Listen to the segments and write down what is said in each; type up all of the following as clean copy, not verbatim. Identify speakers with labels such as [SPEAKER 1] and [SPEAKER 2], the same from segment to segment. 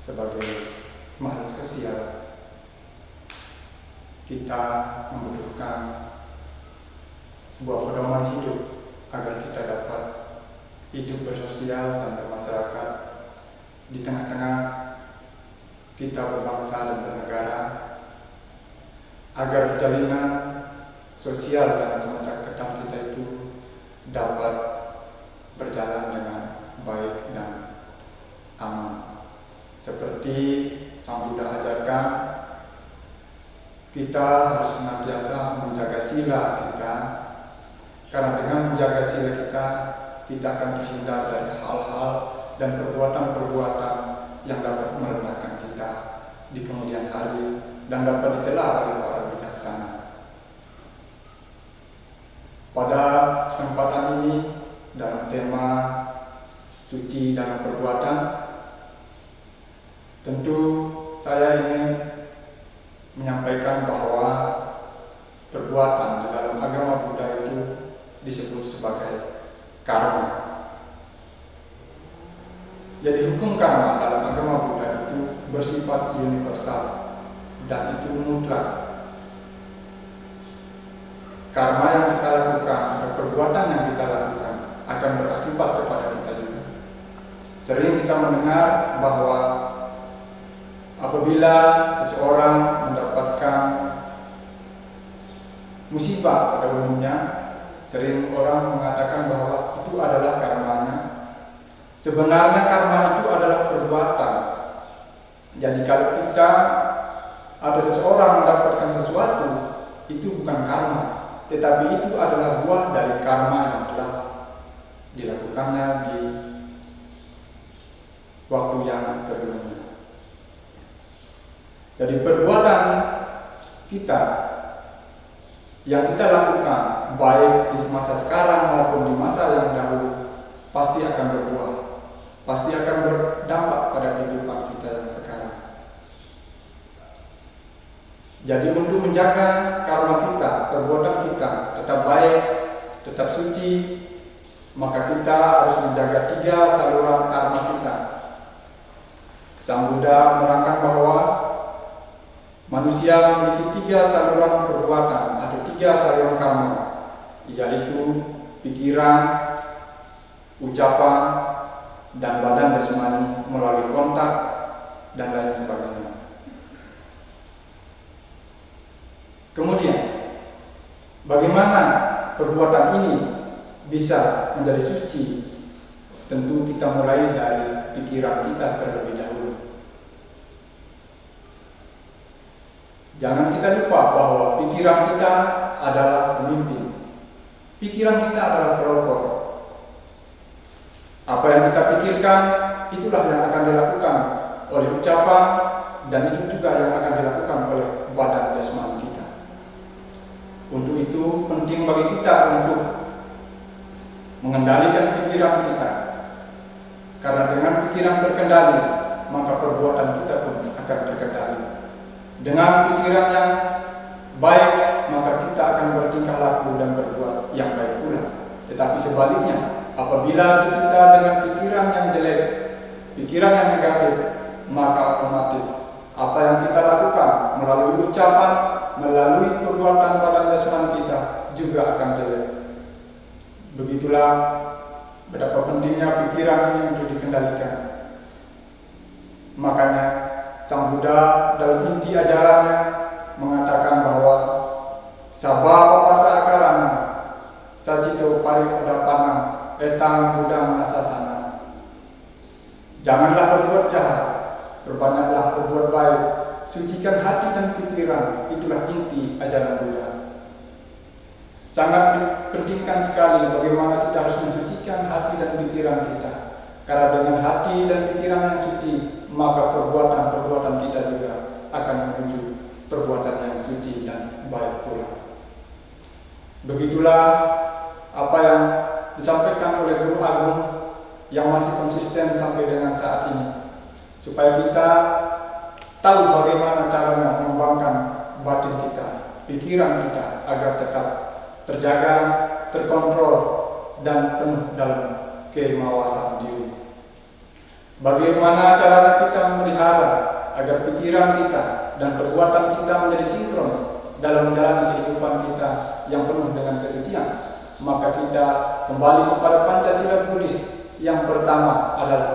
[SPEAKER 1] sebagai makhluk sosial, kita membutuhkan sebuah pedoman hidup agar kita dapat hidup bersosial dan bermasyarakat di tengah-tengah kita berbangsa dan bernegara, agar jalinan sosial dan kemasyarakatan kita itu dapat berjalan dengan baik dan aman. Seperti Sang Buddha ajarkan, kita harus senantiasa menjaga sila kita, karena dengan menjaga sila kita akan terhindar dari hal-hal dan perbuatan-perbuatan yang dapat merendahkan kita di kemudian hari dan dapat dicela oleh para bijaksana. Pada kesempatan ini, dalam tema suci dalam perbuatan, tentu saya ingin menyampaikan bahwa perbuatan di dalam agama Buddha itu disebut sebagai karma. Jadi hukum karma dalam agama Buddha itu bersifat universal dan itu mutlak. Karma yang kita lakukan atau perbuatan yang kita lakukan akan berakibat kepada kita juga. Sering kita mendengar bahwa apabila seseorang mendapatkan musibah pada umumnya, sering orang mengatakan bahwa itu adalah karmanya. Sebenarnya karma itu adalah perbuatan. Jadi kalau kita ada seseorang mendapatkan sesuatu, itu bukan karma, tetapi itu adalah buah dari karma yang telah dilakukannya di waktu yang sebelumnya. Jadi perbuatan kita yang kita lakukan baik di masa sekarang maupun di masa yang dahulu pasti akan berbuah, pasti akan berdampak pada kehidupan kita yang sekarang. Jadi untuk menjaga karma kita, perbuatan kita tetap baik, tetap suci, maka kita harus menjaga 3 saluran karma kita. Sang Buddha menerangkan bahwa manusia memiliki 3 saluran perbuatan atau 3 saluran karma, yaitu pikiran, ucapan, dan badan jasmani melalui kontak dan lain sebagainya. Kemudian, bagaimana perbuatan ini bisa menjadi suci? Tentu kita mulai dari pikiran kita terlebih dahulu. Jangan kita lupa bahwa pikiran kita adalah pemimpin. Pikiran kita adalah pelopor. Apa yang kita pikirkan, itulah yang akan dilakukan oleh ucapan, dan itu juga yang akan dilakukan oleh badan jasmani kita. Untuk itu penting bagi kita untuk mengendalikan pikiran kita, karena dengan pikiran terkendali, maka perbuatan kita pun akan terkendali. Dengan pikiran yang baik, maka kita akan bertingkah laku dan berbuat yang baik pula. Tetapi sebaliknya, apabila kita dengan pikiran yang jelek, pikiran yang negatif, maka otomatis apa yang kita lakukan melalui ucapan, melalui perbuatan badan jasmani kita juga akan jelek. Begitulah betapa pentingnya pikiran ini untuk dikendalikan. Makanya Sang Buddha dalam inti ajarannya mengatakan bahwa sababa pasaakarana sacito paripodapana etang buddha manasasana. Janganlah berbuat jahat, perbanyaklah berbuat baik, sucikan hati dan pikiran. Itulah inti ajaran Buddha. Sangat dipentingkan sekali bagaimana kita harus mensucikan hati dan pikiran kita, karena dengan hati dan pikiran yang suci, maka perbuatan-perbuatan kita juga akan menuju perbuatan yang suci dan baik pula. Begitulah apa yang disampaikan oleh Guru Agung yang masih konsisten sampai dengan saat ini, supaya kita tahu bagaimana caranya mengembangkan batin kita, pikiran kita, agar tetap terjaga, terkontrol, dan penuh dalam kemawasan diri. Bagaimana caranya kita memelihara agar pikiran kita dan perbuatan kita menjadi sinkron dalam menjalani kehidupan kita yang penuh dengan kesucian, maka kita kembali kepada Pancasila Buddhis yang pertama adalah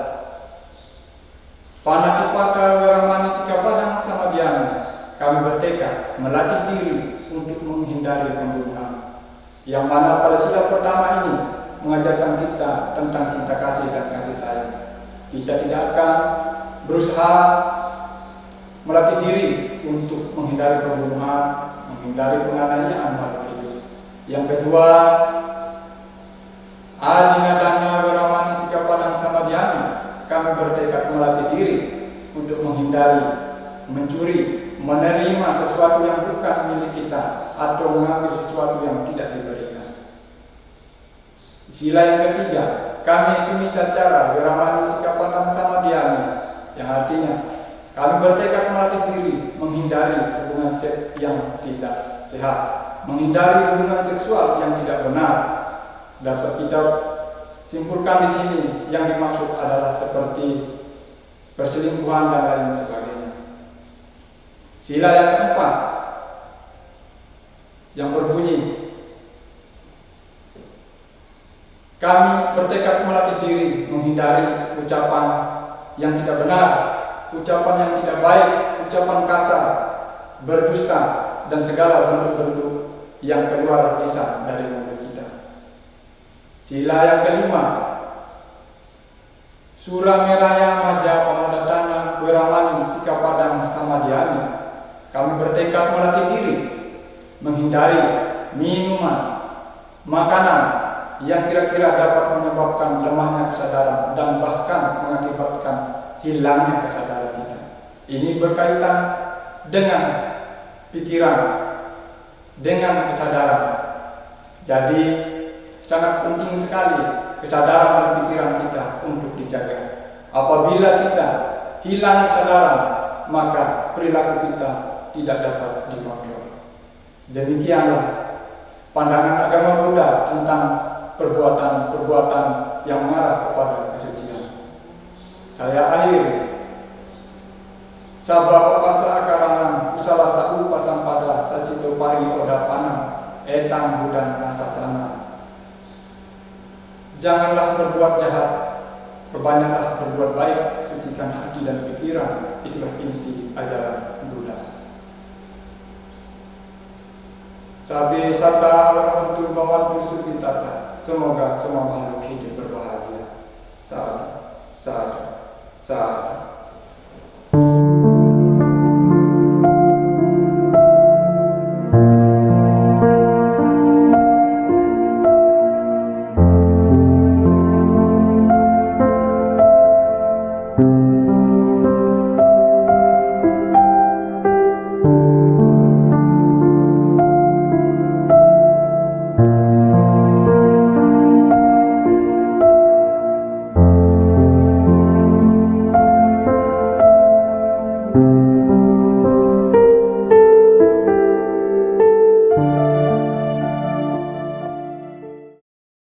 [SPEAKER 1] Panatipata Weramani Sikapadang Samadhyami. Kami bertekad melatih diri untuk menghindari pembunuhan, yang mana pada sila pertama ini mengajarkan kita tentang cinta kasih dan kasih sayang. Kita tidak akan berusaha melatih diri untuk menghindari pembunuhan, menghindari penganiayaan makhluk hidup. Yang kedua, Adinadana Weramani Sikapadang Samadhyami. Kami bertekad melatih diri untuk menghindari mencuri, menerima sesuatu yang bukan milik kita, atau mengambil sesuatu yang tidak diberikan. Sila yang ketiga, kami sumi cacara Weramani Sikapadang Samadhyami, yang artinya kami bertekad melatih diri menghindari hubungan seks yang tidak sehat, menghindari hubungan seksual yang tidak benar. Dapat kita simpulkan di sini yang dimaksud adalah seperti perselingkuhan dan lain sebagainya. Sila yang keempat yang berbunyi, kami bertekad melatih diri menghindari ucapan yang tidak benar, ucapan yang tidak baik, ucapan kasar, berdusta, dan segala bentuk-bentuk yang keluar lisan dari mulut kita. Sila yang kelima, Surameraya Maja Pamadatana Weramani Sikapadang Samadhyami. Kami bertekad melatih diri menghindari minuman, makanan yang kira-kira dapat menyebabkan lemahnya kesadaran dan bahkan mengakibatkan hilangnya kesadaran kita. Ini berkaitan dengan pikiran, dengan kesadaran. Jadi sangat penting sekali kesadaran dan pikiran kita untuk dijaga. Apabila kita hilang kesadaran, maka perilaku kita tidak dapat dikontrol. Demikianlah pandangan agama Buddha tentang perbuatan-perbuatan yang mengarah kepada kesucian. Saya akhiri. Sabda papasa akaranam usala sau pasampada sacito pari odapanam etang budan nasasana. Janganlah berbuat jahat, perbanyaklah berbuat baik, sucikan hati dan pikiran. Itulah inti ajaran Buddha. Sabi sata alamantu bamantu sukitata. Semoga semua makhluk hidup berbahagia. Sadhu, sadhu, sadhu.